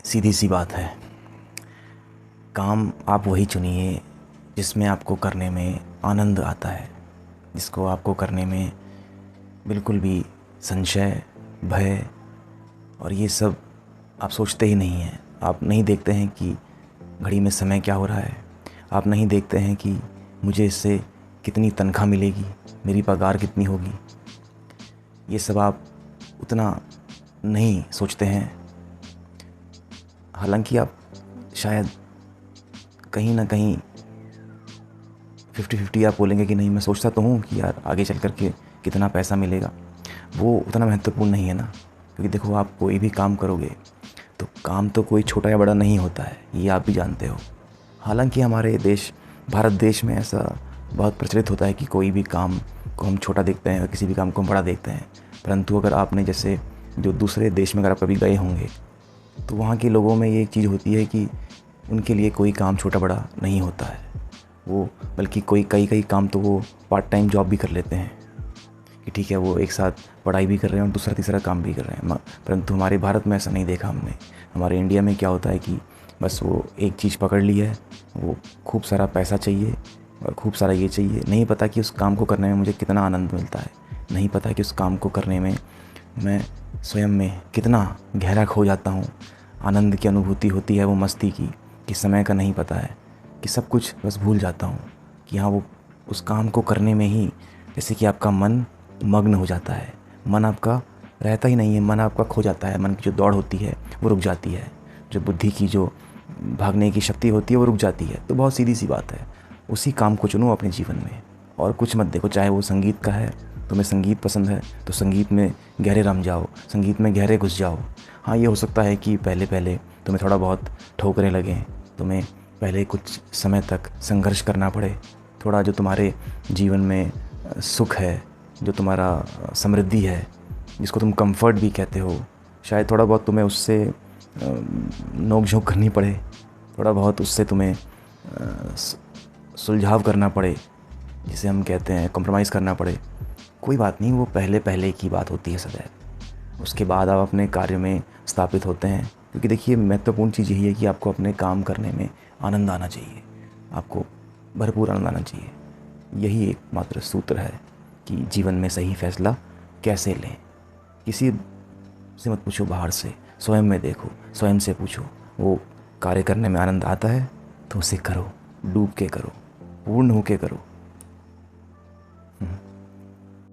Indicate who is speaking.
Speaker 1: सीधी सी बात है। काम आप वही चुनिए जिसमें आपको करने में आनंद आता है, जिसको आपको करने में बिल्कुल भी संशय, भय और ये सब आप सोचते ही नहीं हैं। आप नहीं देखते हैं कि घड़ी में समय क्या हो रहा है। आप नहीं देखते हैं कि मुझे इससे कितनी तनख्वाह मिलेगी, मेरी पगार कितनी होगी। ये सब आप उतना नहीं सोचते हैं। हालांकि आप शायद कहीं ना कहीं 50-50 आप बोलेंगे कि नहीं, मैं सोचता तो हूँ कि यार आगे चल कर के कितना पैसा मिलेगा। वो उतना महत्वपूर्ण नहीं है ना, क्योंकि देखो, आप कोई भी काम करोगे तो काम तो कोई छोटा या बड़ा नहीं होता है, ये आप भी जानते हो। हालांकि हमारे देश, भारत देश में ऐसा बहुत प्रचलित होता है कि कोई भी काम को हम छोटा देखते हैं और किसी भी काम को हम बड़ा देखते हैं। परंतु अगर आपने जैसे जो दूसरे देश में अगर आप कभी गए होंगे तो वहाँ के लोगों में ये एक चीज़ होती है कि उनके लिए कोई काम छोटा बड़ा नहीं होता है। वो बल्कि कई कई काम तो वो पार्ट टाइम जॉब भी कर लेते हैं कि ठीक है, वो एक साथ पढ़ाई भी कर रहे हैं और दूसरा तीसरा काम भी कर रहे हैं। परंतु हमारे भारत में ऐसा नहीं देखा हमने। हमारे इंडिया में क्या होता है कि बस वो एक चीज़ पकड़ ली है, वो खूब सारा पैसा चाहिए और खूब सारा ये चाहिए। नहीं पता कि उस काम को करने में मुझे कितना आनंद मिलता है, नहीं पता कि उस काम को करने में मैं स्वयं में कितना गहरा खो जाता हूँ। आनंद की अनुभूति होती है वो मस्ती की, कि समय का नहीं पता है, कि सब कुछ बस भूल जाता हूँ कि हाँ, वो उस काम को करने में ही जैसे कि आपका मन मग्न हो जाता है। मन आपका रहता ही नहीं है, मन आपका खो जाता है। मन की जो दौड़ होती है वो रुक जाती है, जो बुद्धि की जो भागने की शक्ति होती है वो रुक जाती है। तो बहुत सीधी सी बात है, उसी काम को चुनो अपने जीवन में और कुछ मत देखो। चाहे वो संगीत का है, तुम्हें संगीत पसंद है तो संगीत में गहरे रम जाओ, संगीत में गहरे घुस जाओ। हाँ, ये हो सकता है कि पहले पहले तुम्हें थोड़ा बहुत ठोकरें लगें, तुम्हें पहले कुछ समय तक संघर्ष करना पड़े। थोड़ा जो तुम्हारे जीवन में सुख है, जो तुम्हारा समृद्धि है, जिसको तुम कंफर्ट भी कहते हो, शायद थोड़ा बहुत तुम्हें उससे नोक झोंक करनी पड़े, थोड़ा बहुत उससे तुम्हें सुलझाव करना पड़े, जिसे हम कहते हैं कॉम्प्रोमाइज़ करना पड़े। कोई बात नहीं, वो पहले पहले की बात होती है सदैव। उसके बाद आप अपने कार्य में स्थापित होते हैं, क्योंकि देखिए, महत्वपूर्ण चीज़ यही है कि आपको अपने काम करने में आनंद आना चाहिए, आपको भरपूर आनंद आना चाहिए। यही एकमात्र सूत्र है कि जीवन में सही फैसला कैसे लें। किसी से मत पूछो बाहर से, स्वयं में देखो, स्वयं से पूछो। वो कार्य करने में आनंद आता है तो उसे करो, डूब के करो, पूर्ण होके करो।